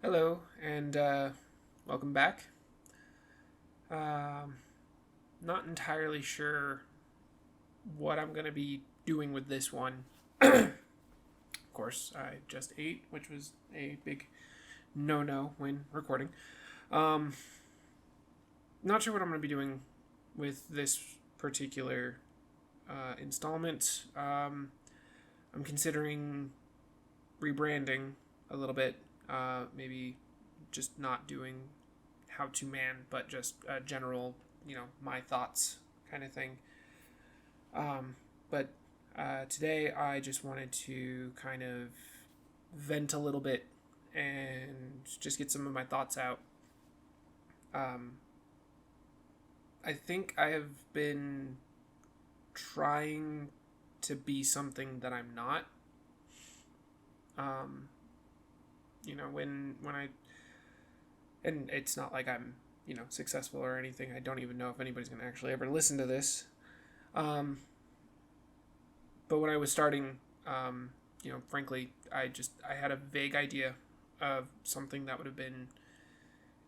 Hello, and welcome back. Um, Not entirely sure what I'm going to be doing with this one. Of course, I just ate, which was a big no no when recording. Um, Not sure what I'm going to be doing with this particular installment. I'm considering rebranding a little bit. Maybe just not doing how to man, but just a general, my thoughts kind of thing. But today I just wanted to kind of vent a little bit and just get some of my thoughts out. Um, I think I have been trying to be something that I'm not. Um, when I and it's not like I'm successful or anything. I don't even know if anybody's going to actually ever listen to this. Um, but when I was starting, frankly, I had a vague idea of something that would have been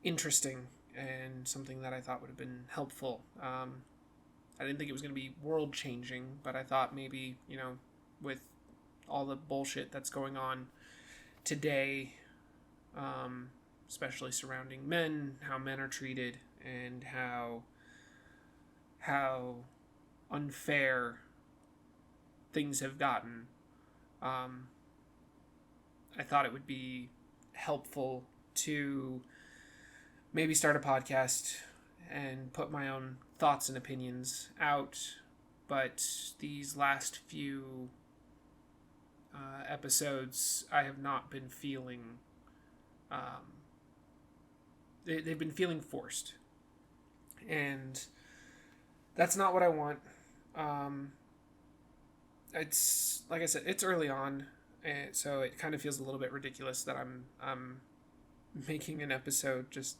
interesting and something that I thought would have been helpful. I didn't think it was going to be world changing, but I thought maybe with all the bullshit that's going on today, especially surrounding men, how men are treated, and how unfair things have gotten. Um, I thought it would be helpful to maybe start a podcast and put my own thoughts and opinions out. But these last few episodes, I have not been feeling. They've been feeling forced, and that's not what I want. Um, it's like I said, it's early on, and so it kind of feels a little bit ridiculous that I'm making an episode just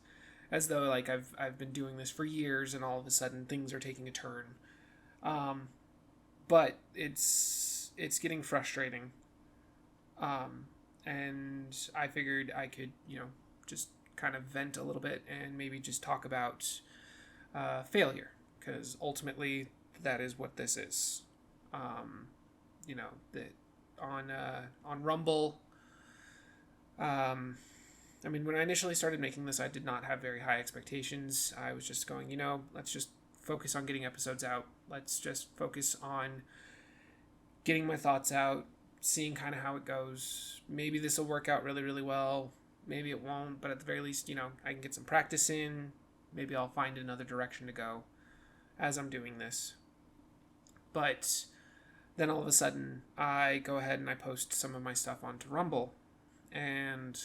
as though like I've been doing this for years, and all of a sudden things are taking a turn. Um, but it's getting frustrating. And I figured I could just kind of vent a little bit and maybe just talk about failure, because ultimately that is what this is. Um, that on Rumble. When I initially started making this, I did not have very high expectations. I was just going, let's just focus on getting episodes out. Let's just focus on getting my thoughts out, seeing kind of how it goes. Maybe this will work out really, really well. Maybe it won't, but at the very least, I can get some practice in. Maybe I'll find another direction to go as I'm doing this. But then all of a sudden, I go ahead and I post some of my stuff onto Rumble. And,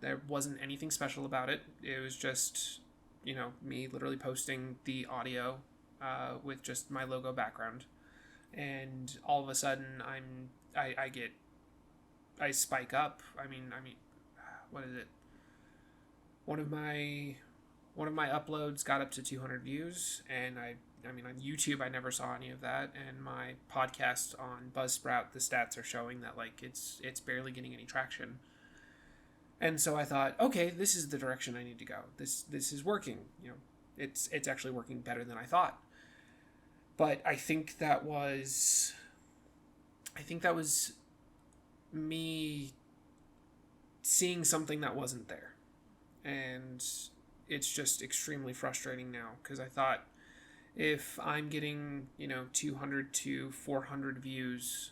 there wasn't anything special about it. It was just, me literally posting the audio with just my logo background. And all of a sudden, I spike up. What is it? One of my uploads got up to 200 views, and on YouTube I never saw any of that, and my podcast on Buzzsprout, the stats are showing that like it's barely getting any traction. And so I thought, okay, this is the direction I need to go. This is working. It's actually working better than I thought. But I think that was me seeing something that wasn't there. And it's just extremely frustrating now, because I thought if I'm getting 200 to 400 views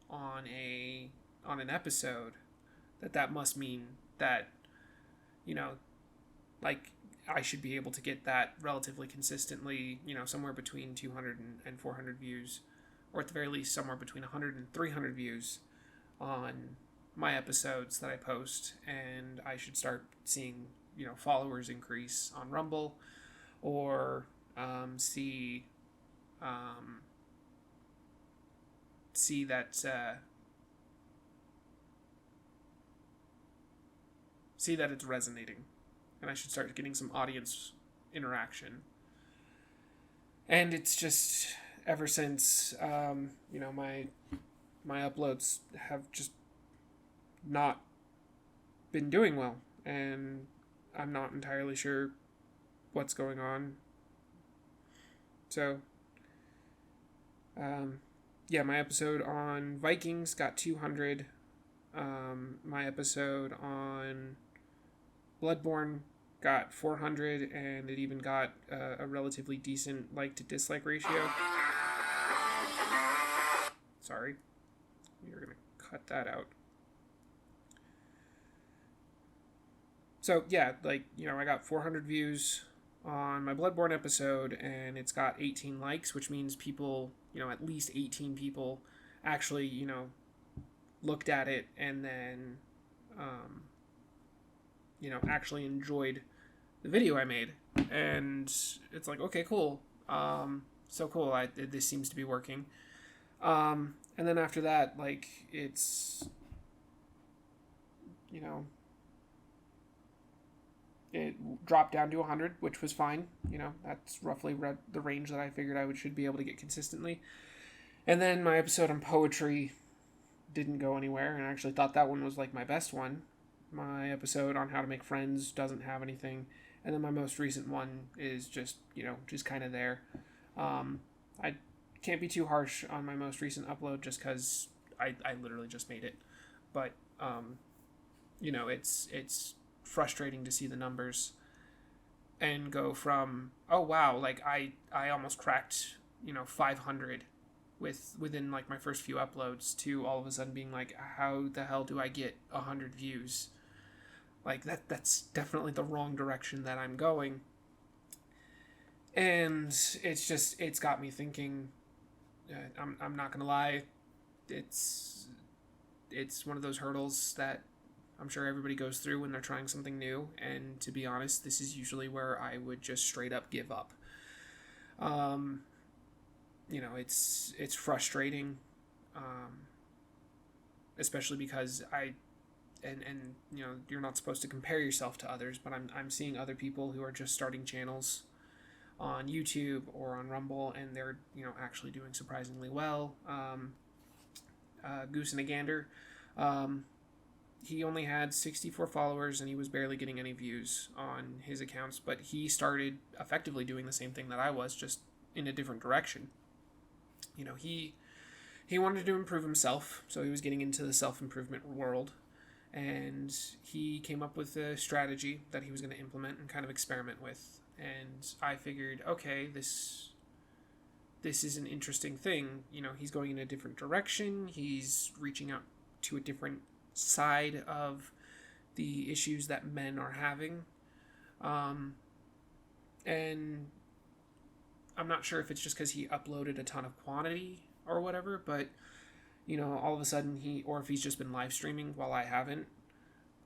on an episode, that must mean that like I should be able to get that relatively consistently, somewhere between 200 and 400 views, or at the very least somewhere between 100 and 300 views on my episodes that I post, and I should start seeing followers increase on Rumble, or see that it's resonating, and I should start getting some audience interaction. And it's just ever since my uploads have just not been doing well, and I'm not entirely sure what's going on. So, yeah, my episode on Vikings got 200. My episode on Bloodborne got 400, and it even got a relatively decent like to dislike ratio. Sorry. We're going to cut that out. So, yeah, like, I got 400 views on my Bloodborne episode, and it's got 18 likes, which means people, at least 18 people actually, looked at it and then, actually enjoyed the video I made. And it's like, okay, cool. So cool. This seems to be working. And then after that, like, it's, it dropped down to 100, which was fine. That's roughly the range that I figured I should be able to get consistently. And then my episode on poetry didn't go anywhere, and I actually thought that one was like my best one. My episode on how to make friends doesn't have anything, and then my most recent one is just kind of there. I can't be too harsh on my most recent upload just because I literally just made it, but it's frustrating to see the numbers and go from, oh wow, like I almost cracked 500 within like my first few uploads, to all of a sudden being like, how the hell do I get 100 views? Like that's definitely the wrong direction that I'm going. And it's got me thinking. I'm not gonna lie, it's one of those hurdles that I'm sure everybody goes through when they're trying something new, and to be honest, this is usually where I would just straight up give up. It's frustrating, especially because you're not supposed to compare yourself to others, but I'm seeing other people who are just starting channels on YouTube or on Rumble, and they're actually doing surprisingly well. Goose and a Gander, he only had 64 followers and he was barely getting any views on his accounts, but he started effectively doing the same thing that I was, just in a different direction. He wanted to improve himself, so he was getting into the self-improvement world, and he came up with a strategy that he was going to implement and kind of experiment with. And I figured, okay, this is an interesting thing. He's going in a different direction. He's reaching out to a different side of the issues that men are having. And I'm not sure if it's just because he uploaded a ton of quantity or whatever, but all of a sudden or if he's just been live streaming while I haven't.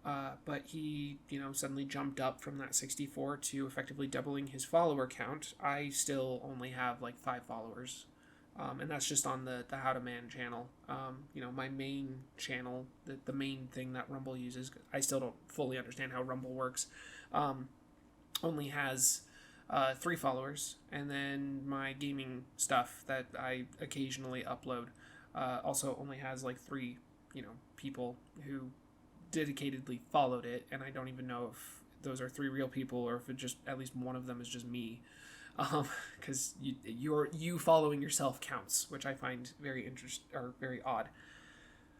But he, suddenly jumped up from that 64 to effectively doubling his follower count. I still only have like 5 followers. And that's just on the How to Man channel. My main channel, the main thing that Rumble uses, I still don't fully understand how Rumble works, only has 3 followers. And then my gaming stuff that I occasionally upload also only has like 3, people who dedicatedly followed it, and I don't even know if those are 3 real people or if it just at least one of them is just me, because you following yourself counts, which I find very very odd.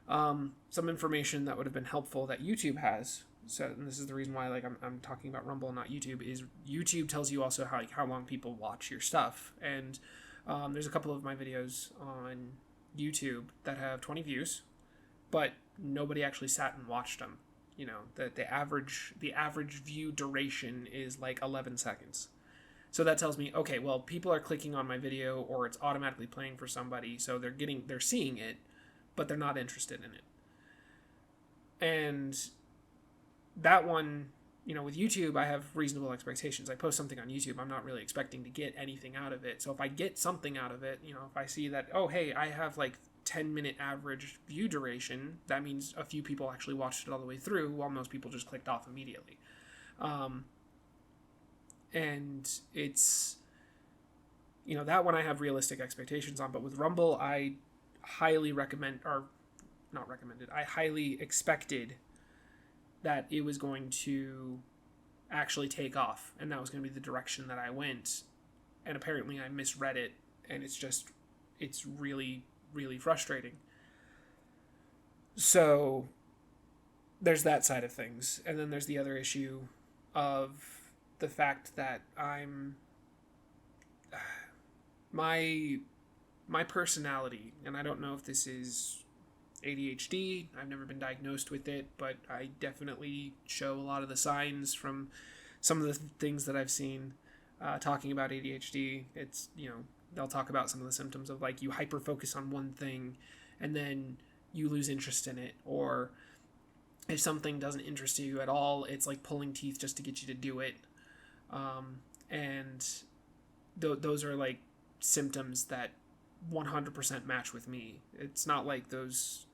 Some information that would have been helpful that YouTube has, so, and this is the reason why I'm talking about Rumble and not YouTube, is YouTube tells you also how long people watch your stuff, and there's a couple of my videos on YouTube that have 20 views, but nobody actually sat and watched them. The average view duration is like 11 seconds. So that tells me, okay, well, people are clicking on my video, or it's automatically playing for somebody, so they're seeing it, but they're not interested in it. And that one, with YouTube, I have reasonable expectations. I post something on YouTube, I'm not really expecting to get anything out of it. So if I get something out of it, if I see that, oh, hey, I have like 10-minute average view duration, that means a few people actually watched it all the way through, while most people just clicked off immediately. And it's, that one I have realistic expectations on. But with Rumble, I highly expected that it was going to actually take off, and that was going to be the direction that I went. And apparently I misread it, and it's really, really frustrating. So there's that side of things. And then there's the other issue of the fact that my personality, and I don't know if this is ADHD. I've never been diagnosed with it, but I definitely show a lot of the signs from some of the things that I've seen talking about ADHD. It's, they'll talk about some of the symptoms of like you hyper focus on one thing and then you lose interest in it, or if something doesn't interest you at all, it's like pulling teeth just to get you to do it. And those are like symptoms that 100% match with me. It's not like those,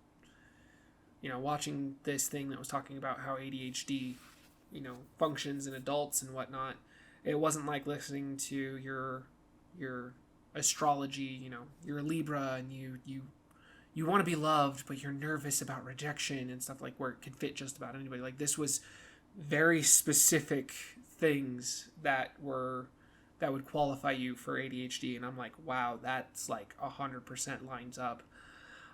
watching this thing that was talking about how ADHD, functions in adults and whatnot. It wasn't like listening to your astrology, you're a Libra and you want to be loved, but you're nervous about rejection and stuff, like where it could fit just about anybody. Like this was very specific things that would qualify you for ADHD. And I'm like, wow, that's like 100% lines up.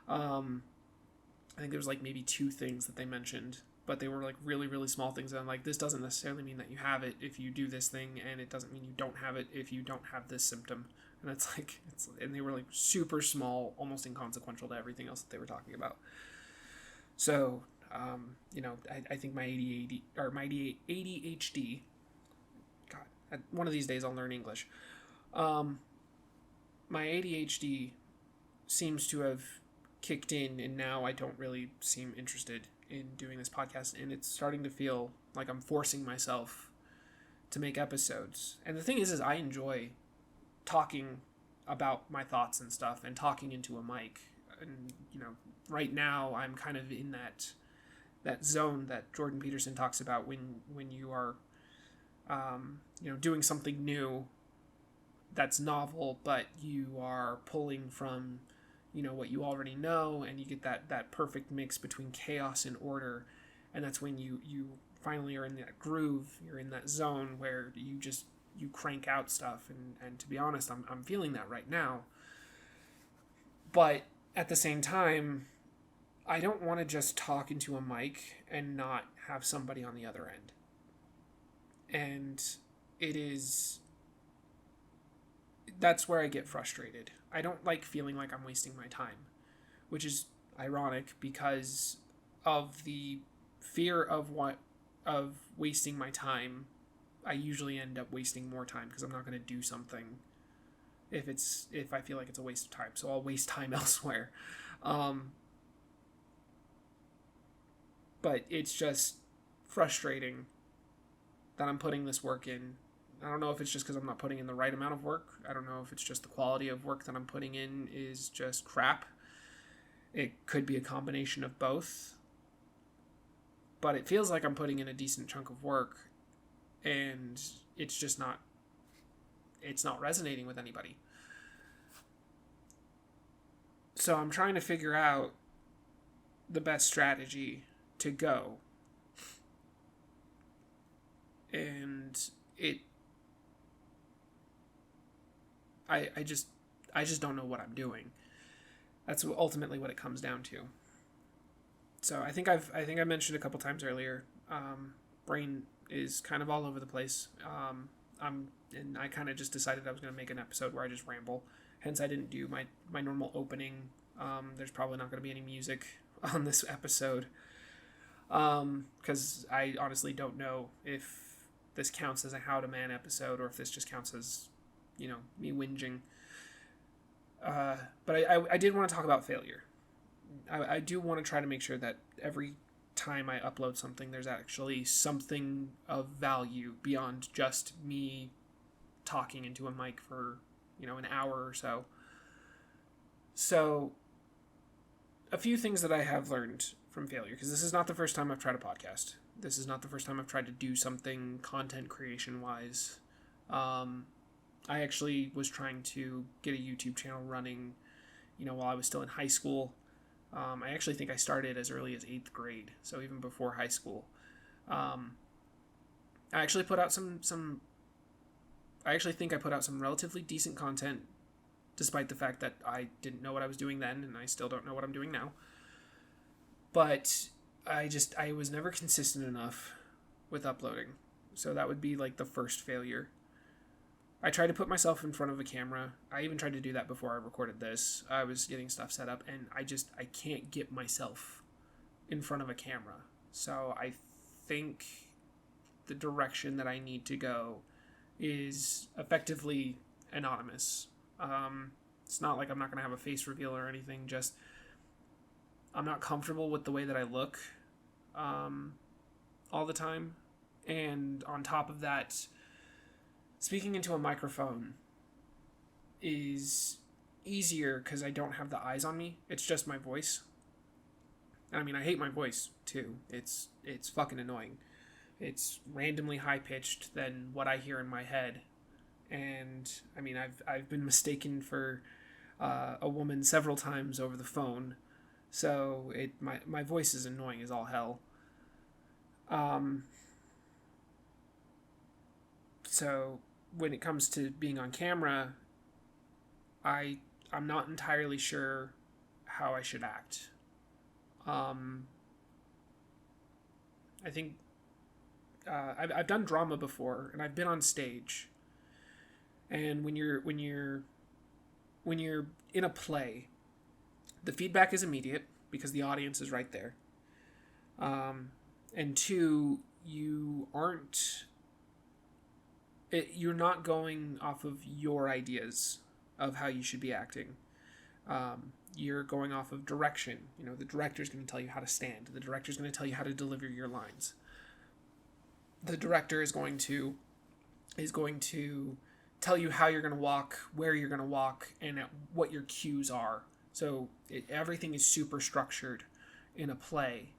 I think there was like maybe 2 things that they mentioned, but they were like really, really small things. And I'm like, this doesn't necessarily mean that you have it if you do this thing, and it doesn't mean you don't have it if you don't have this symptom. And it's like, and they were like super small, almost inconsequential to everything else that they were talking about. So, I think my ADHD, God, one of these days I'll learn English. My ADHD seems to have kicked in, and now I don't really seem interested in doing this podcast, and it's starting to feel like I'm forcing myself to make episodes. And the thing is I enjoy talking about my thoughts and stuff and talking into a mic. And, right now I'm kind of in that zone that Jordan Peterson talks about when you are, doing something new that's novel, but you are pulling from, what you already know, and you get that perfect mix between chaos and order. And that's when you finally are in that groove, you're in that zone where you crank out stuff. And to be honest, I'm feeling that right now. But at the same time, I don't want to just talk into a mic and not have somebody on the other end. And that's where I get frustrated. I don't like feeling like I'm wasting my time, which is ironic because of the fear of wasting my time. I usually end up wasting more time because I'm not going to do something if I feel like it's a waste of time. So I'll waste time elsewhere. But it's just frustrating that I'm putting this work in. I don't know if it's just because I'm not putting in the right amount of work. I don't know if it's just the quality of work that I'm putting in is just crap. It could be a combination of both. But it feels like I'm putting in a decent chunk of work, and it's just not resonating with anybody. So I'm trying to figure out the best strategy to go. And I just don't know what I'm doing. That's ultimately what it comes down to. So I think I mentioned a couple times earlier, brain is kind of all over the place. And I kind of just decided I was going to make an episode where I just ramble. Hence, I didn't do my normal opening. There's probably not going to be any music on this episode. Because I honestly don't know if this counts as a How to Man episode or if this just counts as, me whinging. But I did want to talk about failure. I do want to try to make sure that every time I upload something, there's actually something of value beyond just me talking into a mic for, an hour or so. So, a few things that I have learned from failure, because this is not the first time I've tried a podcast. This is not the first time I've tried to do something content creation-wise. I actually was trying to get a YouTube channel running, while I was still in high school. I actually think I started as early as 8th grade, so even before high school. I actually put out some I actually think I put out some relatively decent content, despite the fact that I didn't know what I was doing then, and I still don't know what I'm doing now. But I was never consistent enough with uploading. So that would be like the first failure. I tried to put myself in front of a camera. I even tried to do that before I recorded this. I was getting stuff set up, and I can't get myself in front of a camera. So I think the direction that I need to go is effectively anonymous. It's not like I'm not going to have a face reveal or anything, just I'm not comfortable with the way that I look all the time. And on top of that, speaking into a microphone is easier because I don't have the eyes on me. It's just my voice. I mean, I hate my voice too. It's fucking annoying. It's randomly high pitched than what I hear in my head, and I mean, I've been mistaken for a woman several times over the phone, so my voice is annoying as all hell. So when it comes to being on camera, I'm not entirely sure how I should act. I think I've done drama before, and I've been on stage. And when you're in a play, the feedback is immediate because the audience is right there. And two, you're not going off of your ideas of how you should be acting. You're going off of direction. The director's going to tell you how to stand. The director's going to tell you how to deliver your lines. The director is going to tell you how you're going to walk, where you're going to walk, and what your cues are. So everything is super structured in a play,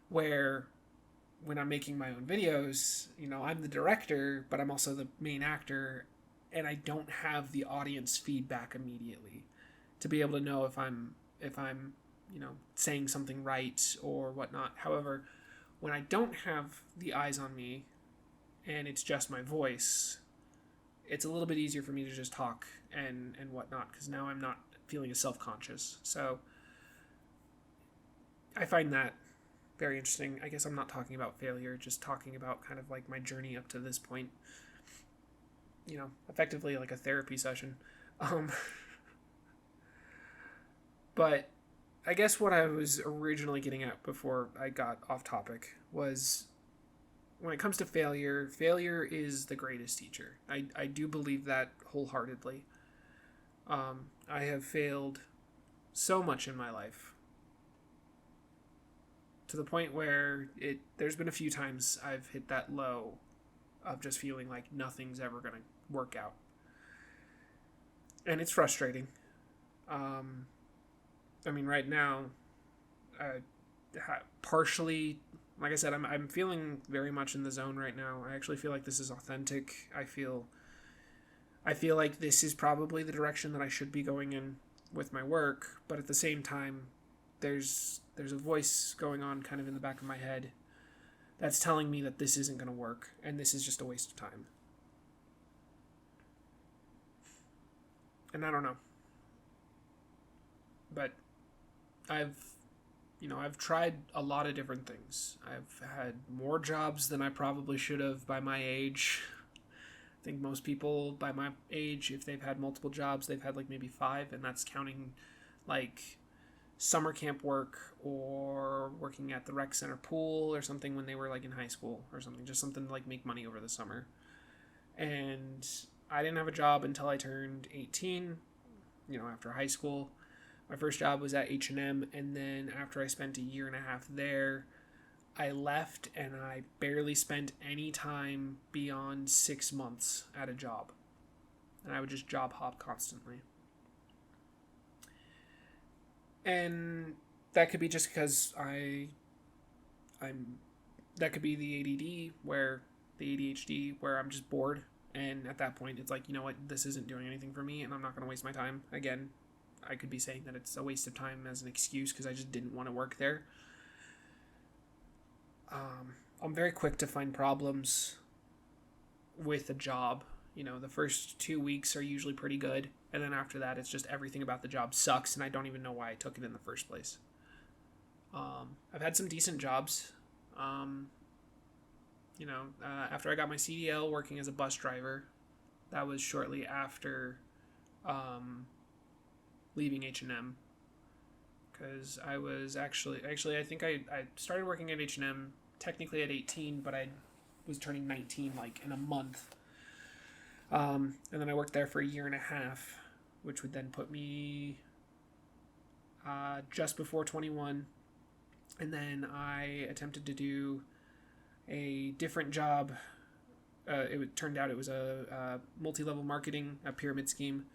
where when I'm making my own videos, I'm the director, but I'm also the main actor, and I don't have the audience feedback immediately to be able to know if I'm saying something right or whatnot. However, when I don't have the eyes on me and it's just my voice, it's a little bit easier for me to just talk and whatnot, because now I'm not feeling as self-conscious. So I find that very interesting. I guess I'm not talking about failure, just talking about kind of like my journey up to this point. Effectively like a therapy session. But I guess what I was originally getting at before I got off topic was, when it comes to failure is the greatest teacher. I do believe that wholeheartedly. I have failed so much in my life, to the point where there's been a few times I've hit that low of just feeling like nothing's ever going to work out. And it's frustrating. I mean, right now, partially, like I said, I'm feeling very much in the zone right now. I actually feel like this is authentic. I feel like this is probably the direction that I should be going in with my work, but at the same time, there's a voice going on kind of in the back of my head that's telling me that this isn't going to work, and this is just a waste of time. And I don't know. But I've tried a lot of different things. I've had more jobs than I probably should have by my age. I think most people by my age, if they've had multiple jobs, they've had like maybe 5, and that's counting like summer camp work or working at the rec center pool or something when they were like in high school or something, just something to like make money over the summer. And I didn't have a job until I turned 18, after high school. My first job was at H&M, and then after I spent a year and a half there, I left, and I barely spent any time beyond 6 months at a job. And I would just job hop constantly. And that could be just because that could be the ADD, the ADHD, where I'm just bored. And at that point, it's like, you know what, this isn't doing anything for me, and I'm not going to waste my time. Again, I could be saying that it's a waste of time as an excuse because I just didn't want to work there. I'm very quick to find problems with a job. The first 2 weeks are usually pretty good, and then after that, it's just everything about the job sucks, and I don't even know why I took it in the first place. I've had some decent jobs. After I got my CDL working as a bus driver, that was shortly after leaving H&M, because I was actually I think I started working at H&M technically at 18, but I was turning 19 like in a month. And then I worked there for a year and a half, which would then put me just before 21. And then I attempted to do a different job. Turned out it was a multi-level marketing, a pyramid scheme.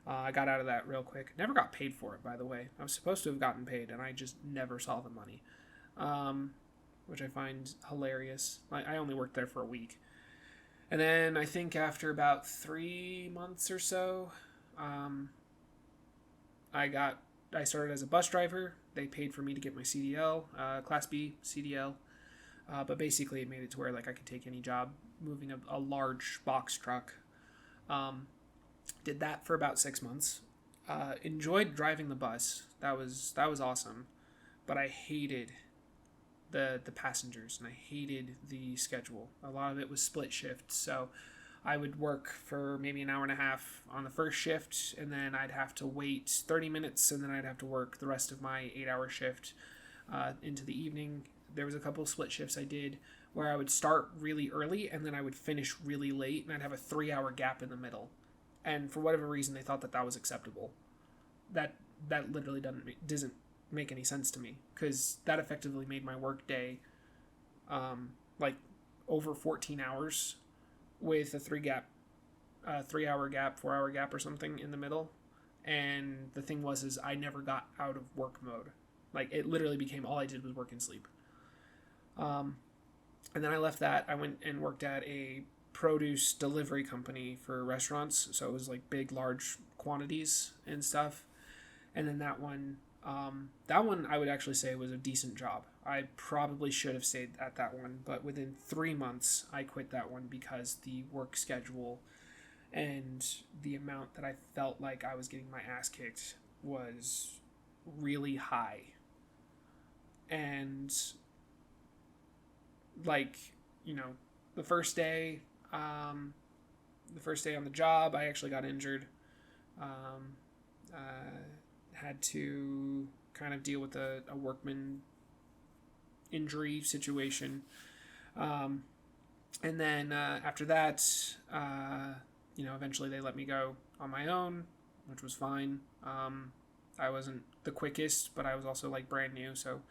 I got out of that real quick. Never got paid for it, by the way. I was supposed to have gotten paid, and I just never saw the money, which I find hilarious. I only worked there for a week. And then I think after about 3 months or so, I started as a bus driver. They paid for me to get my CDL, Class B CDL. But basically it made it to where like I could take any job moving a large box truck. Did that for about 6 months. Enjoyed driving the bus. That was awesome. But I hated the passengers, and I hated the schedule. A lot of it was split shift, so I would work for maybe an hour and a half on the first shift, and then I'd have to wait 30 minutes, and then I'd have to work the rest of my 8-hour shift into the evening. There was a couple of split shifts I did where I would start really early, and then I would finish really late, and I'd have a 3-hour gap in the middle. And for whatever reason, they thought that was acceptable. That literally doesn't make any sense to me, because that effectively made my work day like over 14 hours with a 3-hour gap, 4-hour gap or something in the middle. And the thing is I never got out of work mode. Like, it literally became all I did was work and sleep. And then I left that. I went and worked at a produce delivery company for restaurants, so it was like big, large quantities and stuff. And then that one I would actually say was a decent job. I probably should have stayed at that one, but within 3 months I quit that one because the work schedule and the amount that I felt like I was getting my ass kicked was really high. And like, the first day on the job, I actually got injured. Had to kind of deal with a workman injury situation. And then after that, eventually they let me go on my own, which was fine. I wasn't the quickest, but I was also like brand new, so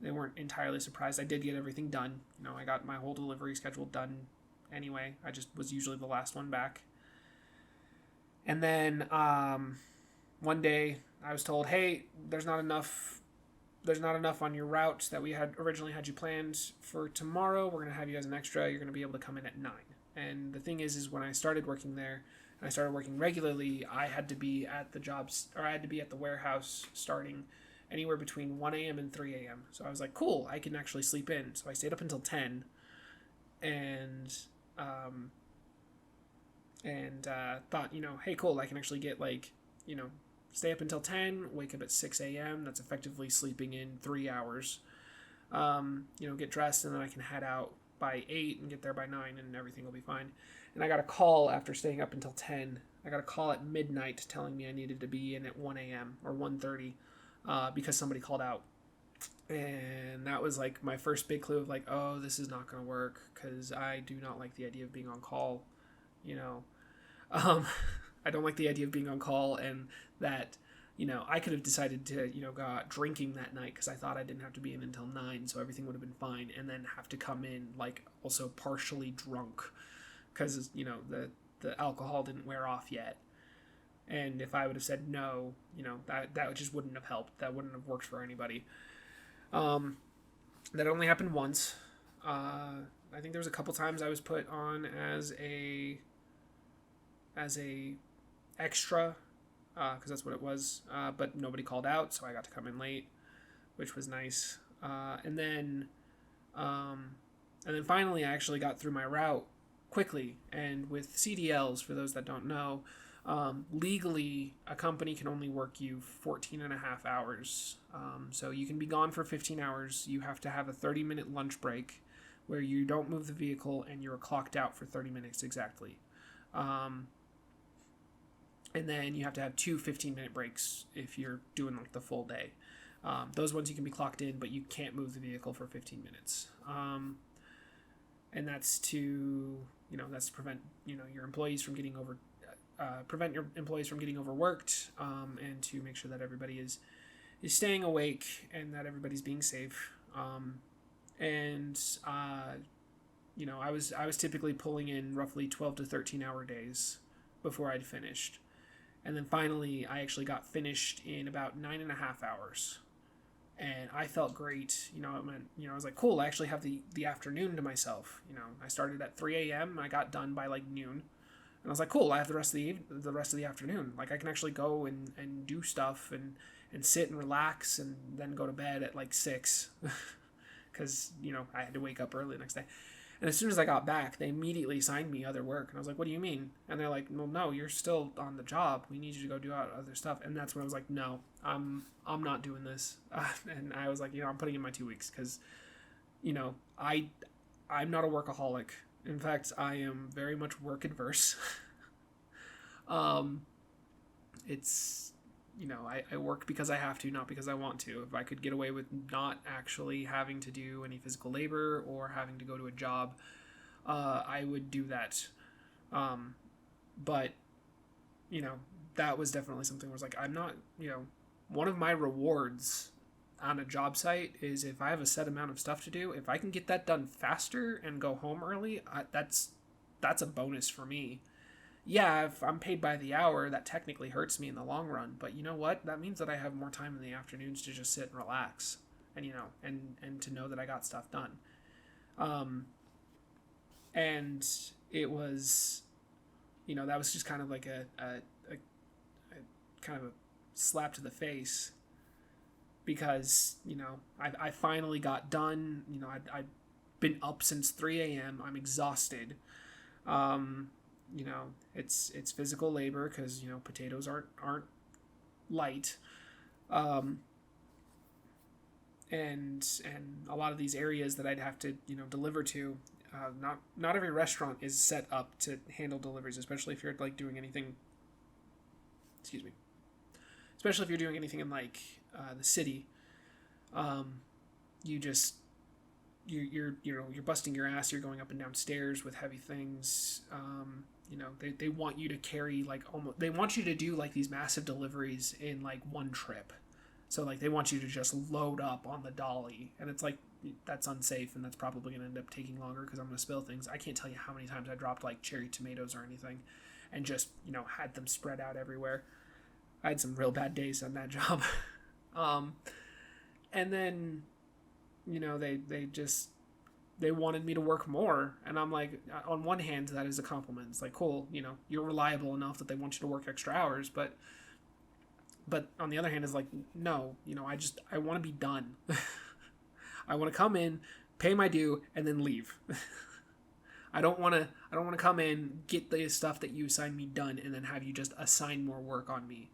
they weren't entirely surprised. I did get everything done. I got my whole delivery schedule done anyway. I just was usually the last one back. And then one day I was told, hey, there's not enough on your route that we had originally had you planned for tomorrow. We're going to have you as an extra. You're going to be able to come in at 9. And the thing is when I started working there and I started working regularly, I had to be at the warehouse starting anywhere between 1 a.m. and 3 a.m. So I was like, cool, I can actually sleep in. So I stayed up until 10 and thought, hey, cool, I can actually get stay up until 10, wake up at 6 a.m. That's effectively sleeping in 3 hours. Get dressed, and then I can head out by 8 and get there by 9, and everything will be fine. And I got a call after staying up until 10. I got a call at midnight telling me I needed to be in at 1 a.m. or 1:30 because somebody called out. And that was like my first big clue of like, oh, this is not going to work, because I do not like the idea of being on call. I don't like the idea of being on call, and that, I could have decided to, go out drinking that night because I thought I didn't have to be in until 9, so everything would have been fine, and then have to come in, like, also partially drunk because, the alcohol didn't wear off yet. And if I would have said no, that just wouldn't have helped. That wouldn't have worked for anybody. That only happened once. I think there was a couple times I was put on as a extra, because that's what it was, but nobody called out, so I got to come in late, which was nice. And then And then finally, I actually got through my route quickly. And with CDLs, for those that don't know, legally, a company can only work you 14 and a half hours. So you can be gone for 15 hours. You have to have a 30-minute lunch break where you don't move the vehicle and you're clocked out for 30 minutes exactly. And then you have to have two 15-minute breaks if you're doing like the full day. Those ones you can be clocked in, but you can't move the vehicle for 15 minutes. And that's to prevent, your employees from getting prevent your employees from getting overworked, and to make sure that everybody is staying awake and that everybody's being safe. I was typically pulling in roughly 12 to 13 hour days before I'd finished. And then finally, I actually got finished in about 9.5 hours. And I felt great. I was like, cool, I actually have the afternoon to myself. I started at 3 a.m. I got done by like noon. And I was like, cool, I have the rest of the afternoon. Like, I can actually go and do stuff and sit and relax and then go to bed at like 6. Because, I had to wake up early the next day. And as soon as I got back, they immediately assigned me other work. And I was like, what do you mean? And they're like, well, no, you're still on the job. We need you to go do other stuff. And that's when I was like, no, I'm not doing this. And I was like, I'm putting in my 2 weeks because, I'm not a workaholic. In fact, I am very much work adverse. It's, I work because I have to, not because I want to. If I could get away with not actually having to do any physical labor or having to go to a job, I would do that. But, that was definitely something where I was like, I'm not, one of my rewards on a job site is if I have a set amount of stuff to do, if I can get that done faster and go home early, that's a bonus for me. Yeah, if I'm paid by the hour, that technically hurts me in the long run. But you know what? That means that I have more time in the afternoons to just sit and relax, and and to know that I got stuff done. And it was, that was just kind of like a kind of a slap to the face, because I finally got done. I'd been up since 3 a.m. I'm exhausted. It's physical labor because potatoes aren't light, and a lot of these areas that I'd have to deliver to, not every restaurant is set up to handle deliveries, especially if you're like doing anything. Excuse me. Especially if you're doing anything in like the city, you're busting your ass. You're going up and down stairs with heavy things. They want you to carry they want you to do like these massive deliveries in like one trip. So like they want you to just load up on the dolly, and it's like, that's unsafe, and that's probably going to end up taking longer because I'm going to spill things. I can't tell you how many times I dropped like cherry tomatoes or anything and just, had them spread out everywhere. I had some real bad days on that job. And then, they wanted me to work more. And I'm like, on one hand, that is a compliment. It's like, cool, you're reliable enough that they want you to work extra hours. But on the other hand, it's like, no, I want to be done. I want to come in, pay my due, and then leave. I don't want to come in, get the stuff that you assigned me done, and then have you just assign more work on me.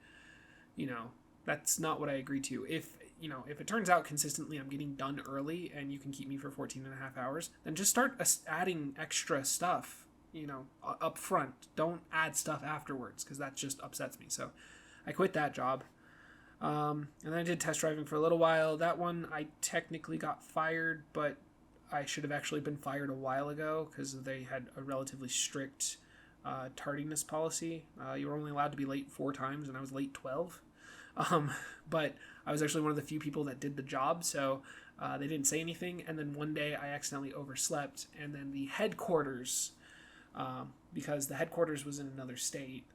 That's not what I agree to. If it turns out consistently I'm getting done early and you can keep me for 14 and a half hours, then just start adding extra stuff, up front. Don't add stuff afterwards, because that just upsets me. So I quit that job. And then I did test driving for a little while. That one I technically got fired, but I should have actually been fired a while ago because they had a relatively strict tardiness policy. You were only allowed to be late 4 times, and I was late 12. But I was actually one of the few people that did the job, so they didn't say anything. And then one day I accidentally overslept, and then the headquarters, because the headquarters was in another state,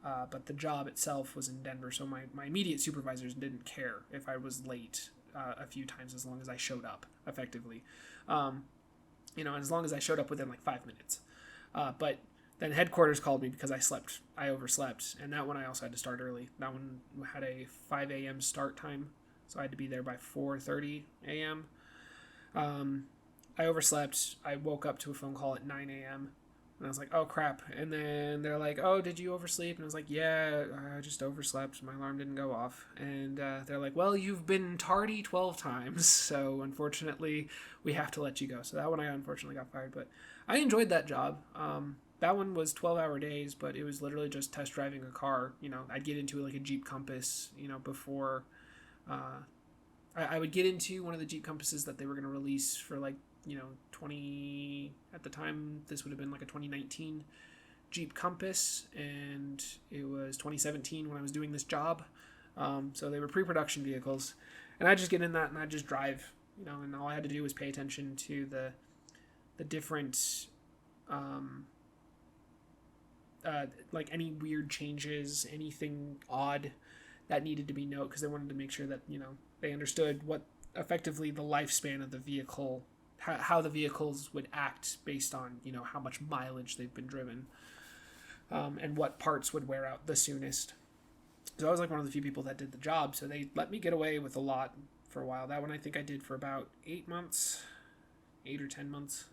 but the job itself was in Denver, so my immediate supervisors didn't care if I was late a few times, as long as I showed up effectively. And as long as I showed up within like 5 minutes. But then headquarters called me because I overslept, and that one I also had to start early. That one had a 5 a.m. start time, so I had to be there by 4:30 a.m. I overslept. I woke up to a phone call at 9 a.m. And I was like, oh, crap. And then they're like, oh, did you oversleep? And I was like, yeah, I just overslept. My alarm didn't go off. And they're like, well, you've been tardy 12 times. So, unfortunately, we have to let you go. So that one I unfortunately got fired. But I enjoyed that job. That one was 12-hour days, but it was literally just test driving a car. You know, I'd get into like a Jeep Compass, you know, before... I would get into one of the Jeep Compasses that they were going to release for like, you know, at the time, this would have been like a 2019 Jeep Compass, and it was 2017 when I was doing this job. So they were pre-production vehicles, and I'd just get in that and I'd just drive, you know, and all I had to do was pay attention to the different, like any weird changes, anything odd that needed to be noted, because they wanted to make sure that, you know, they understood what effectively the lifespan of the vehicle, how the vehicles would act based on, you know, how much mileage they've been driven, and what parts would wear out the soonest. So I was like one of the few people that did the job, so they let me get away with a lot for a while. That one I think I did for about 8 or 10 months.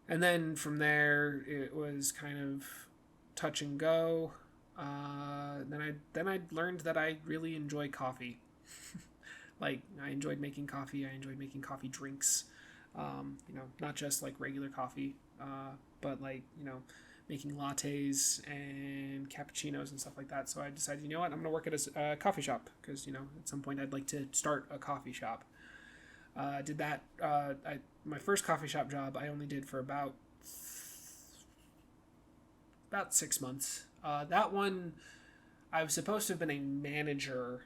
And then from there, it was kind of touch and go. Then I learned that I really enjoy coffee. Like, I enjoyed making coffee. I enjoyed making coffee drinks. You know, not just like regular coffee, but like, you know, making lattes and cappuccinos and stuff like that. So I decided, you know what, I'm going to work at a coffee shop, because, you know, at some point I'd like to start a coffee shop. Did that. My first coffee shop job I only did for about 6 months. That one, I was supposed to have been a manager,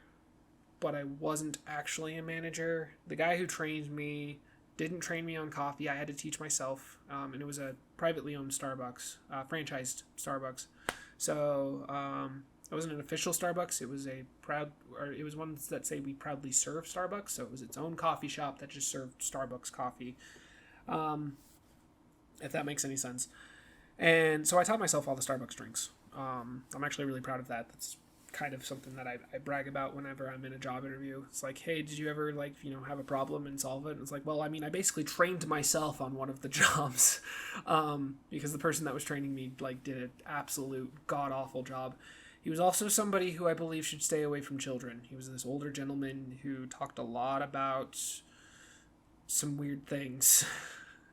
but I wasn't actually a manager. The guy who trained me didn't train me on coffee. I had to teach myself, and it was a privately owned Starbucks, franchised Starbucks. So it wasn't an official Starbucks. It was it was one that say we proudly serve Starbucks. So it was its own coffee shop that just served Starbucks coffee, if that makes any sense. And so I taught myself all the Starbucks drinks. I'm actually really proud of that. That's kind of something that I brag about whenever I'm in a job interview. It's like, hey, did you ever, like, you know, have a problem and solve it? And it's like, well, I mean, I basically trained myself on one of the jobs, because the person that was training me, like, did an absolute god-awful job. He was also somebody who I believe should stay away from children. He was this older gentleman who talked a lot about some weird things,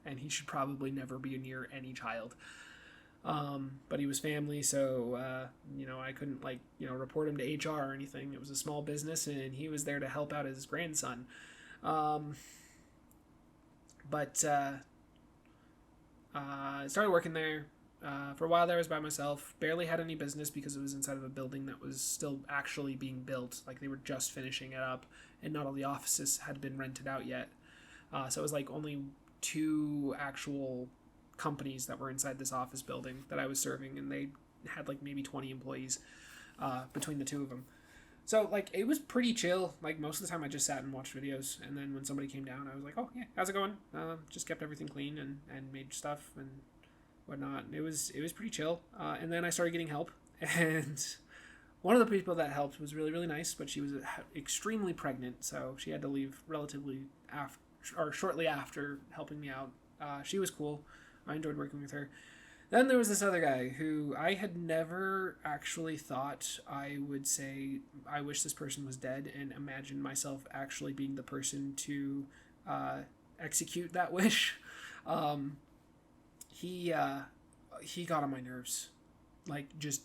and he should probably never be near any child. But he was family, so, you know, I couldn't, like, you know, report him to HR or anything. It was a small business, and he was there to help out his grandson. I started working there. For a while there, I was by myself. Barely had any business because it was inside of a building that was still actually being built. Like, they were just finishing it up, and not all the offices had been rented out yet. So it was, like, only 2 actual companies that were inside this office building that I was serving, and they had like maybe 20 employees between the 2 of them. So like it was pretty chill. Like most of the time I just sat and watched videos, and then when somebody came down I was like, oh yeah, how's it going? Just kept everything clean and made stuff and whatnot. It was pretty chill. And then I started getting help, and one of the people that helped was really, really nice, but she was extremely pregnant, so she had to leave relatively shortly after helping me out. She was cool. I enjoyed working with her. Then there was this other guy who I had never actually thought I would say, I wish this person was dead, and imagine myself actually being the person to execute that wish. He got on my nerves. Like, just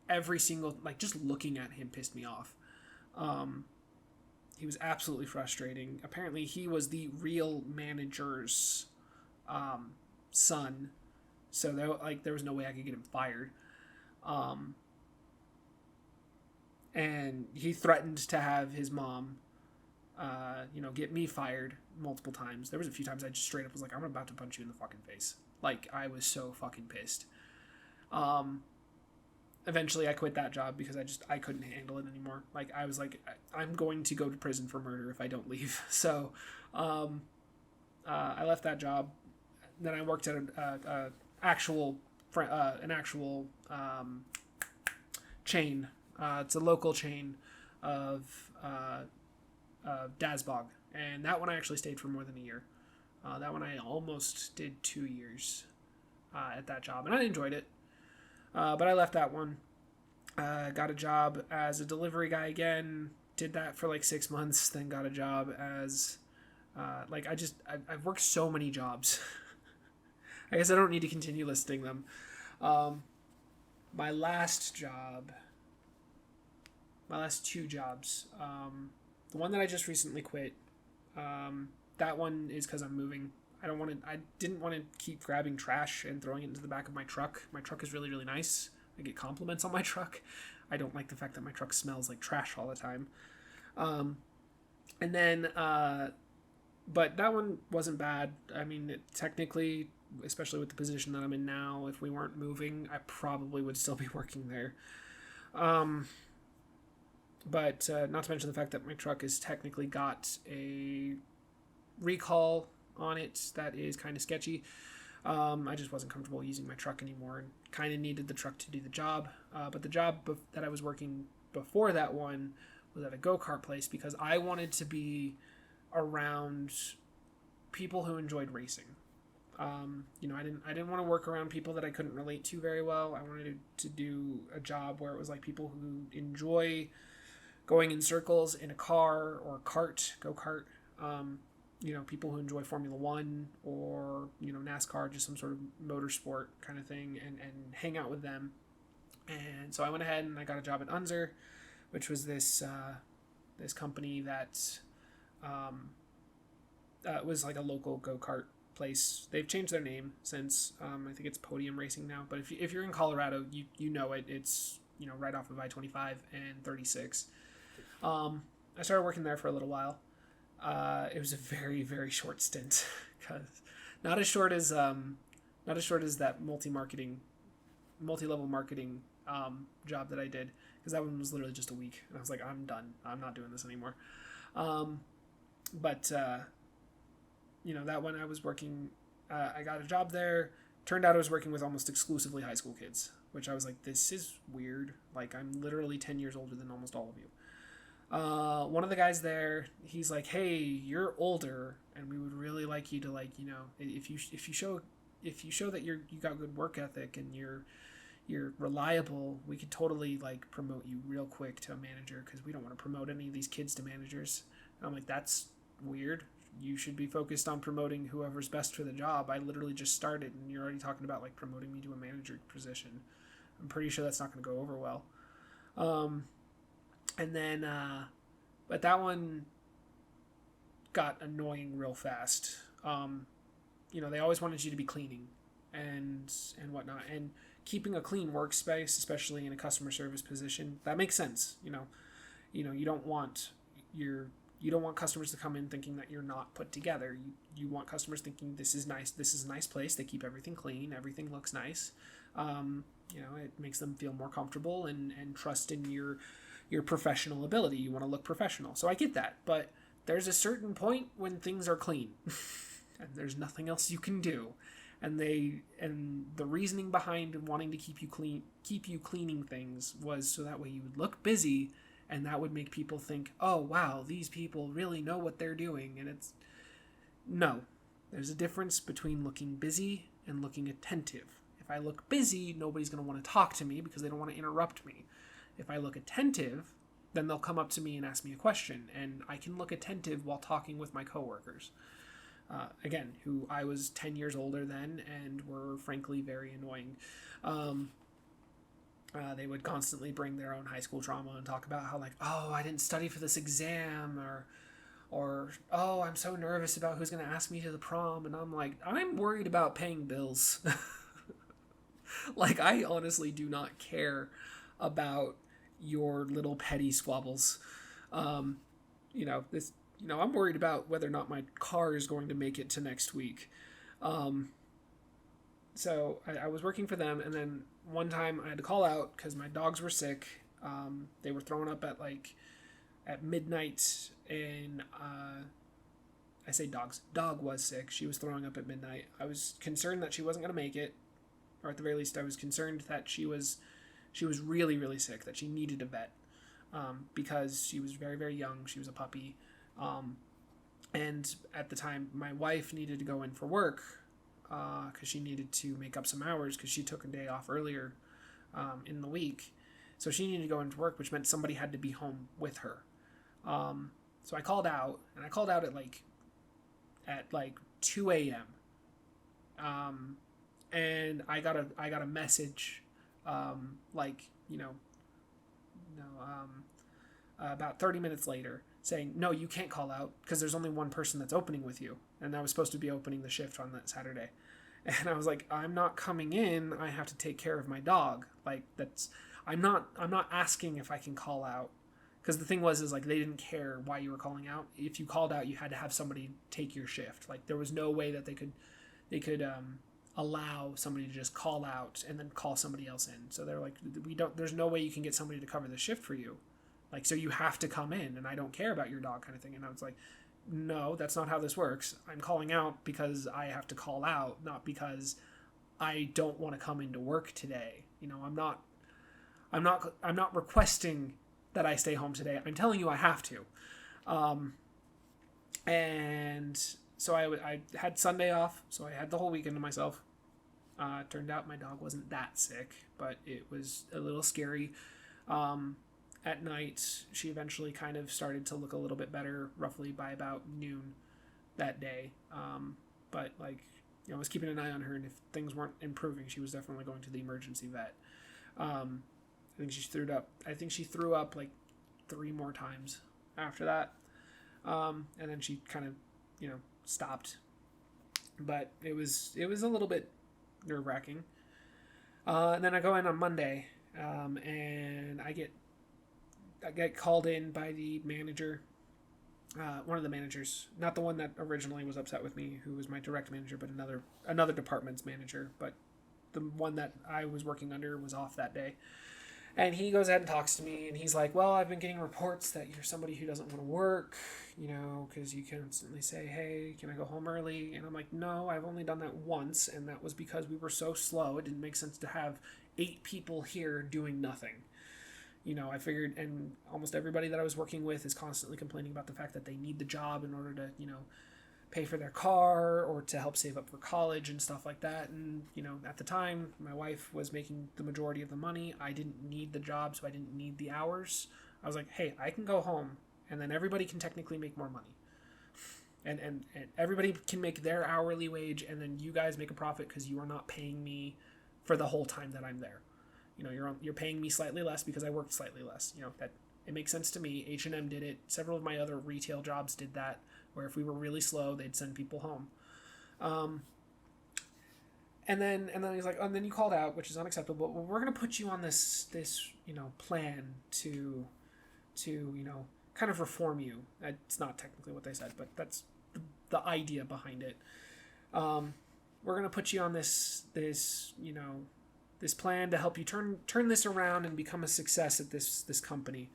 every single, like, just looking at him pissed me off. He was absolutely frustrating. Apparently he was the real manager's son, so there was no way I could get him fired. And he threatened to have his mom get me fired multiple times. There was a few times I just straight up was like, I'm about to punch you in the fucking face. Like, I was so fucking pissed. Eventually I quit that job because I couldn't handle it anymore. Like, I was like, I'm going to go to prison for murder if I don't leave. So I left that job. Then I worked at an actual chain. It's a local chain of Dasbog, and that one I actually stayed for more than a year. That one I almost did 2 years at that job, and I enjoyed it. But I left that one. Got a job as a delivery guy again. Did that for like 6 months. Then got a job as I've worked so many jobs. I guess I don't need to continue listing them. My last two jobs. The one that I just recently quit. That one is because I'm moving. I didn't want to keep grabbing trash and throwing it into the back of my truck. My truck is really, really nice. I get compliments on my truck. I don't like the fact that my truck smells like trash all the time. But that one wasn't bad. I mean, technically, especially with the position that I'm in now, if we weren't moving, I probably would still be working there. But not to mention the fact that my truck has technically got a recall on it that is kind of sketchy. I just wasn't comfortable using my truck anymore and kind of needed the truck to do the job. But the job that I was working before that one was at a go-kart place because I wanted to be around people who enjoyed racing. I didn't want to work around people that I couldn't relate to very well. I wanted to do a job where it was like people who enjoy going in circles in a car or go-kart. People who enjoy Formula One or, NASCAR, just some sort of motorsport kind of thing, and hang out with them. And so I went ahead and I got a job at Unzer, which was this company that was like a local go-kart place. They've changed their name since, I think it's Podium Racing now. But if you're in Colorado, you know it. It's, right off of I-25 and 36. I started working there for a little while. It was a very, very short stint, because not as short as that multi-level marketing job that I did, because that one was literally just a week, and I was like, I'm done. I'm not doing this anymore. That one I was working. I got a job there. Turned out I was working with almost exclusively high school kids, which I was like, this is weird. Like, I'm literally 10 years older than almost all of you. One of the guys there, he's like, hey, you're older, and we would really like you to, if you show that you got good work ethic and you're reliable, we could totally promote you real quick to a manager, because we don't want to promote any of these kids to managers. And I'm like, that's weird. You should be focused on promoting whoever's best for the job. I literally just started, and you're already talking about promoting me to a manager position. I'm pretty sure that's not going to go over well. But that one got annoying real fast. They always wanted you to be cleaning and whatnot, and keeping a clean workspace, especially in a customer service position, that makes sense. You don't want customers to come in thinking that you're not put together. You want customers thinking, this is nice. This is a nice place. They keep everything clean. Everything looks nice. It makes them feel more comfortable and trust in your professional ability. You want to look professional. So I get that, but there's a certain point when things are clean and there's nothing else you can do. And the reasoning behind wanting to keep you cleaning things was so that way you would look busy, and that would make people think, oh wow, these people really know what they're doing. And there's a difference between looking busy and looking attentive. If I look busy, nobody's going to want to talk to me because they don't want to interrupt me. If I look attentive, then they'll come up to me and ask me a question, and I can look attentive while talking with my coworkers. Again, who I was 10 years older than and were frankly very annoying. They would constantly bring their own high school trauma and talk about how oh, I didn't study for this exam, or oh, I'm so nervous about who's going to ask me to the prom. And I'm like, I'm worried about paying bills. I honestly do not care about your little petty squabbles. I'm worried about whether or not my car is going to make it to next week. So I was working for them, and then one time I had to call out because my dogs were sick. They were throwing up at midnight, and I say dogs. Dog was sick. She was throwing up at midnight. I was concerned that she wasn't going to make it, or at the very least I was concerned that she was really, really sick, that she needed a vet, because she was very, very young. She was a puppy. And at the time, my wife needed to go in for work because she needed to make up some hours because she took a day off earlier in the week. So she needed to go into work, which meant somebody had to be home with her. So I called out, and I called out at like 2 a.m. And I got a message, about 30 minutes later saying, no, you can't call out because there's only one person that's opening with you. And I was supposed to be opening the shift on that Saturday. And I was like, I'm not coming in. I have to take care of my dog. I'm not asking if I can call out. Because the thing is like, they didn't care why you were calling out. If you called out, you had to have somebody take your shift. Like, there was no way that they could allow somebody to just call out and then call somebody else in. So they're like, there's no way you can get somebody to cover the shift for you. Like, so you have to come in, and I don't care about your dog, kind of thing. And I was like, no, that's not how this works. I'm calling out because I have to call out, not because I don't want to come into work today. I'm not requesting that I stay home today. I'm telling you I have to. And so I had Sunday off, so I had the whole weekend to myself. Turned out my dog wasn't that sick, but it was a little scary. At night, she eventually kind of started to look a little bit better, roughly by about noon that day. But I was keeping an eye on her, and if things weren't improving, she was definitely going to the emergency vet. I think she threw up like 3 more times after that. And then she kind of, stopped. But it was a little bit nerve-wracking. And then I go in on Monday, and I get called in by the manager, one of the managers, not the one that originally was upset with me, who was my direct manager, but another department's manager. But the one that I was working under was off that day. And he goes ahead and talks to me, and he's like, well, I've been getting reports that you're somebody who doesn't want to work, because you constantly say, hey, can I go home early? And I'm like, no, I've only done that once, and that was because we were so slow. It didn't make sense to have 8 people here doing nothing. I figured, and almost everybody that I was working with is constantly complaining about the fact that they need the job in order to, pay for their car or to help save up for college and stuff like that. And, at the time, my wife was making the majority of the money. I didn't need the job, so I didn't need the hours. I was like, hey, I can go home, and then everybody can technically make more money. And everybody can make their hourly wage, and then you guys make a profit because you are not paying me for the whole time that I'm there. You're paying me slightly less because I worked slightly less. That it makes sense to me. H&M did it. Several of my other retail jobs did that, where if we were really slow, they'd send people home. And then he's like, oh, and then you called out, which is unacceptable. Well, we're going to put you on this plan to kind of reform you. It's not technically what they said, but that's the idea behind it. We're going to put you on this plan to help you turn this around and become a success at this company.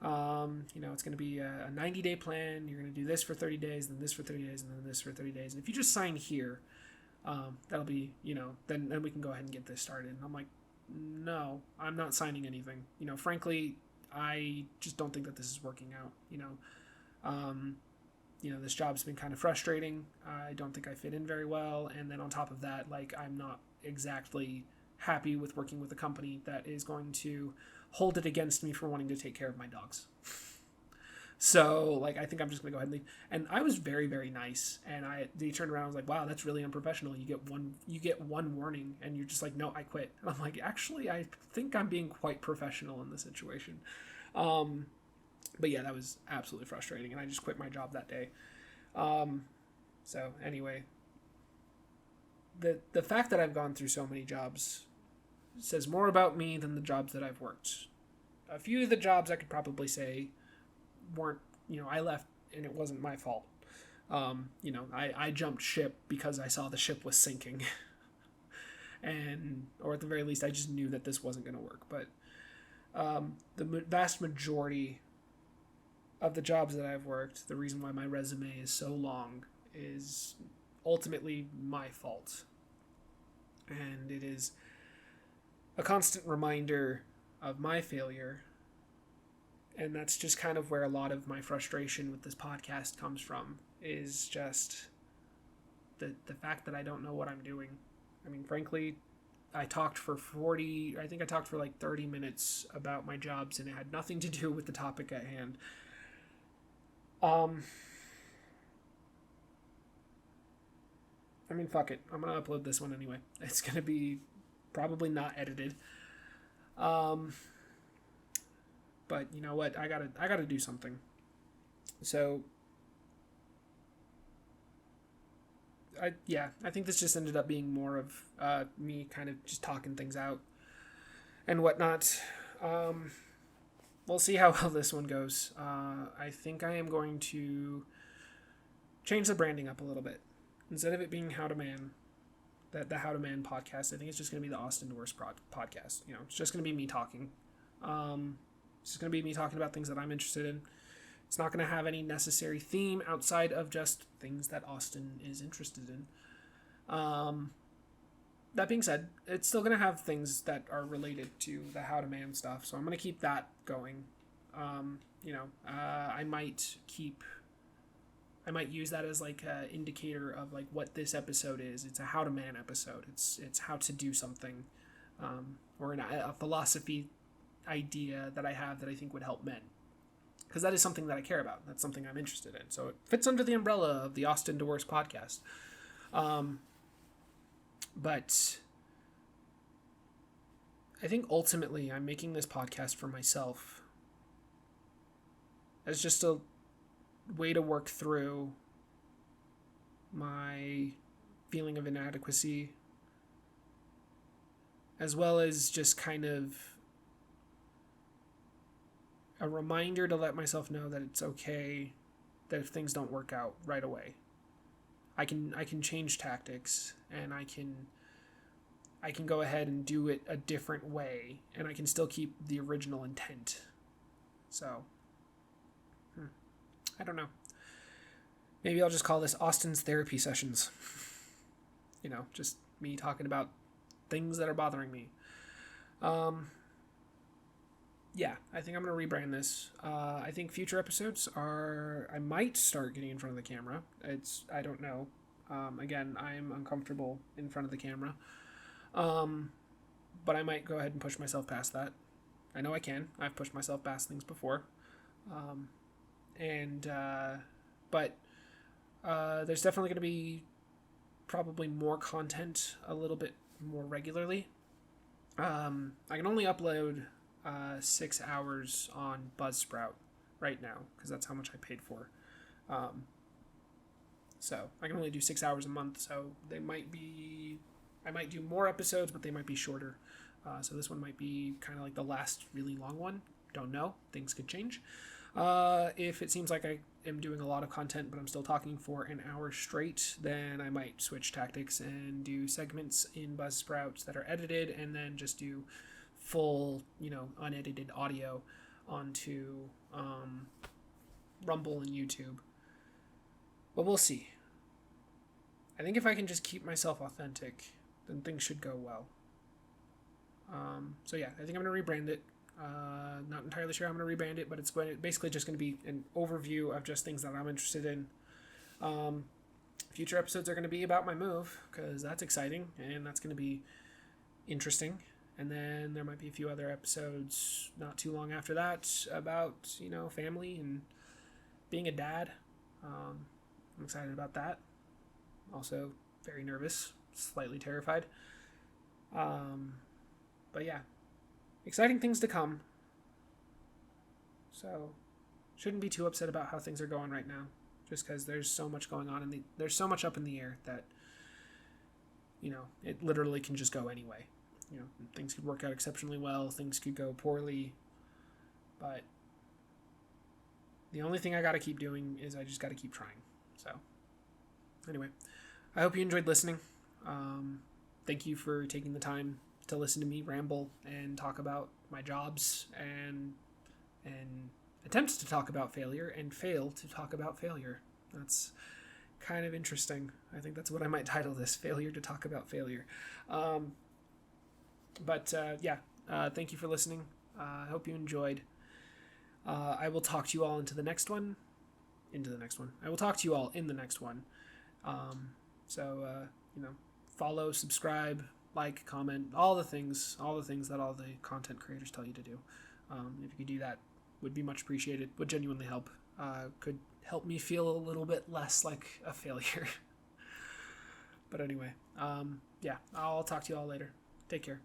It's going to be a 90-day plan. You're going to do this for 30 days, then this for 30 days, and then this for 30 days. And if you just sign here, that'll be, then we can go ahead and get this started. And I'm like, no, I'm not signing anything. Frankly, I just don't think that this is working out. This job's been kind of frustrating. I don't think I fit in very well. And then on top of that, I'm not exactly happy with working with a company that is going to hold it against me for wanting to take care of my dogs. So I think I'm just gonna go ahead and leave. And I was very, very nice, and they turned around and was like, wow, that's really unprofessional. You get one warning, and you're just like, no, I quit. And I'm like, actually, I think I'm being quite professional in this situation. But yeah, that was absolutely frustrating, and I just quit my job that day. So anyway, the fact that I've gone through so many jobs says more about me than the jobs that I've worked. A few of the jobs I could probably say weren't, I left and it wasn't my fault. I jumped ship because I saw the ship was sinking. Or at the very least, I just knew that this wasn't going to work. But the vast majority of the jobs that I've worked, the reason why my resume is so long is ultimately my fault. And it is a constant reminder of my failure. And that's just kind of where a lot of my frustration with this podcast comes from, is just the fact that I don't know what I'm doing. I mean, frankly, I talked for 30 minutes about my jobs, and it had nothing to do with the topic at hand. I mean, fuck it. I'm gonna upload this one anyway. It's gonna be probably not edited. But you know what? I gotta do something. So, I think this just ended up being more of me kind of just talking things out and whatnot. We'll see how well this one goes. I think I am going to change the branding up a little bit. Instead of it being How to Man, the How to Man podcast, I think it's just going to be the Austin Doors podcast. You know, it's just going to be me talking. It's just going to be me talking about things that I'm interested in. It's not going to have any necessary theme outside of just things that Austin is interested in. That being said, it's still going to have things that are related to the How to Man stuff, so I'm going to keep that going. I might use that as like an indicator of like what this episode is. It's a How to Man episode. It's how to do something, or a philosophy idea that I have that I think would help men, because that is something that I care about. That's something I'm interested in. So it fits under the umbrella of the Austin Doors podcast. But I think ultimately I'm making this podcast for myself as just a way to work through my feeling of inadequacy, as well as just kind of a reminder to let myself know that it's okay that if things don't work out right away, I can change tactics, and I can go ahead and do it a different way, and I can still keep the original intent. So, I don't know. Maybe I'll just call this Austin's therapy sessions. Just me talking about things that are bothering me. I think I'm going to rebrand this. I think future episodes I might start getting in front of the camera. I don't know. Again, I'm uncomfortable in front of the camera. But I might go ahead and push myself past that. I know I can. I've pushed myself past things before. But there's definitely going to be probably more content a little bit more regularly. I can only upload 6 hours on Buzzsprout right now, because that's how much I paid for. So I can only do 6 hours a month, so I might do more episodes, but they might be shorter. So this one might be kind of like the last really long one. Don't know. Things could change. If it seems like I am doing a lot of content, but I'm still talking for an hour straight, then I might switch tactics and do segments in Buzzsprout that are edited, and then just do full, unedited audio onto Rumble and YouTube. But we'll see. I think if I can just keep myself authentic, then things should go well. I think I'm going to rebrand it. Not entirely sure how I'm going to rebrand it, but it's basically just going to be an overview of just things that I'm interested in. Future episodes are going to be about my move, because that's exciting, and that's going to be interesting. And then there might be a few other episodes not too long after that about, family and being a dad. I'm excited about that. Also very nervous, slightly terrified. But yeah, exciting things to come. So shouldn't be too upset about how things are going right now, just because there's so much going on, and there's so much up in the air that, it literally can just go anyway. Things could work out exceptionally well, things could go poorly, but the only thing I got to keep doing is I just got to keep trying. So anyway, I hope you enjoyed listening. Thank you for taking the time to listen to me ramble and talk about my jobs and attempt to talk about failure and fail to talk about failure. That's kind of interesting. I think that's what I might title this, Failure to Talk About Failure. Thank you for listening. I hope you enjoyed. I will talk to you all into the next one. into the next one. I will talk to you all in the next one. Follow, subscribe, like, comment, all the things that all the content creators tell you to do. If you could do that, would be much appreciated. Would genuinely help. Could help me feel a little bit less like a failure. But anyway, I'll talk to you all later. Take care.